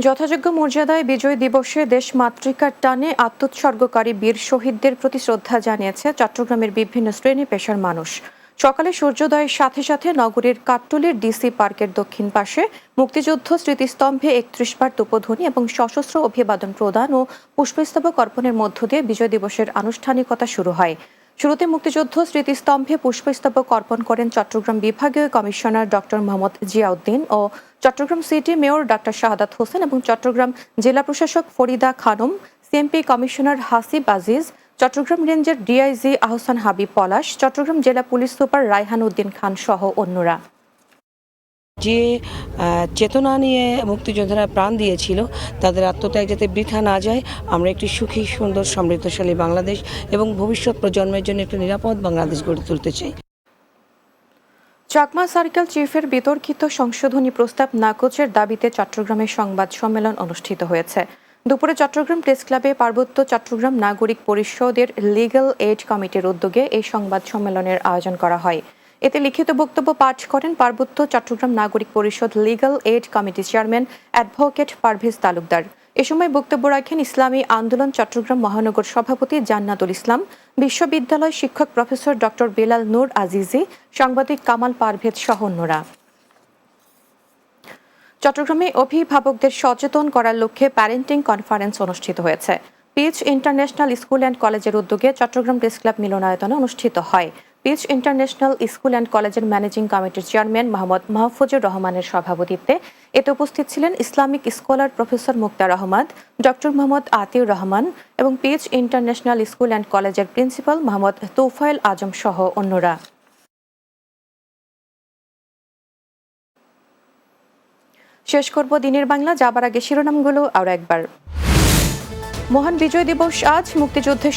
যথাযোগ্য মর্যাদায় বিজয় দিবসে দেশ মাতৃকার টানে আত্মোৎসর্গকারী বীর শহীদদের প্রতি শ্রদ্ধা জানিয়েছে চট্টগ্রামের বিভিন্ন শ্রেণী পেশার মানুষ। সকালে সূর্যোদয়ের সাথে সাথে নগরীর কাট্টলির ডিসি পার্কের দক্ষিণ পাশে মুক্তিযুদ্ধ স্মৃতিস্তম্ভে ৩১ বার তুপধ্বনি এবং সশস্ত্র অভিবাদন প্রদান ও পুষ্পস্তবক অর্পণের মধ্য দিয়ে বিজয় দিবসের আনুষ্ঠানিকতা শুরু হয়। শুরুতে মুক্তিযুদ্ধ স্মৃতিস্তম্ভে পুষ্পস্তবক অর্পণ করেন চট্টগ্রাম বিভাগীয় কমিশনার ডক্টর মোহাম্মদ জিয়াউদ্দিন ও Chittagong city mayor doctor Shahadat Hossain এবং চট্টগ্রাম জেলা প্রশাসক ফরিদা খানম, সিএমপি কমিশনার হাসিব আজিজ, চট্টগ্রাম রেঞ্জের ডিআইজি আহসান হাবিব পলাশ, চট্টগ্রাম জেলা পুলিশ সুপার রায়হান উদ্দিন খান সহ অন্যরা। যে চেতনা নিয়ে মুক্তিযোদ্ধারা প্রাণ দিয়েছিল তাদের আত্মত্যাগ যাতে বৃথা না যায়, আমরা একটি সুখী, সুন্দর, সমৃদ্ধশালী বাংলাদেশ এবং ভবিষ্যৎ প্রজন্মের জন্য একটি নিরাপদ বাংলাদেশ গড়ে তুলতে চাই। চাকমা সার্কেল চিফের বিতর্কিত সংশোধনী প্রস্তাব নাকচের দাবিতে চট্টগ্রামে সংবাদ সম্মেলন অনুষ্ঠিত হয়েছে। দুপুরে চট্টগ্রাম প্রেস ক্লাবে পার্বত্য চট্টগ্রাম নাগরিক পরিষদের লিগ্যাল এইড কমিটির উদ্যোগে এই সংবাদ সম্মেলনের আয়োজন করা হয়। এতে লিখিত বক্তব্য পাঠ করেন পার্বত্য চট্টগ্রাম নাগরিক পরিষদ লিগ্যাল এইড কমিটির চেয়ারম্যান অ্যাডভোকেট পারভেজ তালুকদার। এ সময় বক্তব্য রাখেন ইসলামী আন্দোলন চট্টগ্রাম মহানগর সভাপতি জান্নাতুল ইসলাম, বিশ্ববিদ্যালয় শিক্ষক প্রফেসর ডক্টর বেলাল নূর আজিজি, সাংবাদিক কামাল পারভেজ সহ অন্যরা। চট্টগ্রামে অভিভাবকদের সচেতন করার লক্ষ্যে প্যারেন্টিং কনফারেন্স অনুষ্ঠিত হয়েছে। পিচ ইন্টারন্যাশনাল স্কুল অ্যান্ড কলেজের উদ্যোগে চট্টগ্রাম প্রেস ক্লাব মিলনায়তনে অনুষ্ঠিত হয়। পিচ ইন্টারন্যাশনাল স্কুল অ্যান্ড কলেজের ম্যানেজিং কমিটির চেয়ারম্যান মোহাম্মদ মাহফুজুর রহমানের সভাপতিত্বে এতে উপস্থিত ছিলেন ইসলামিক স্কলার প্রফেসর মুক্তার আহমদ, ডক্টর মোহাম্মদ আতিউর রহমান এবং পিচ ইন্টারন্যাশনাল স্কুল অ্যান্ড কলেজের প্রিন্সিপাল মোহাম্মদ তোফায়েল আজম সহ অন্যরা। শেষ করব দিনের বাংলা, যাবার আগে শিরোনামগুলো আরও একবার। মহান বিজয় দিবস আজ। মুক্তিযুদ্ধে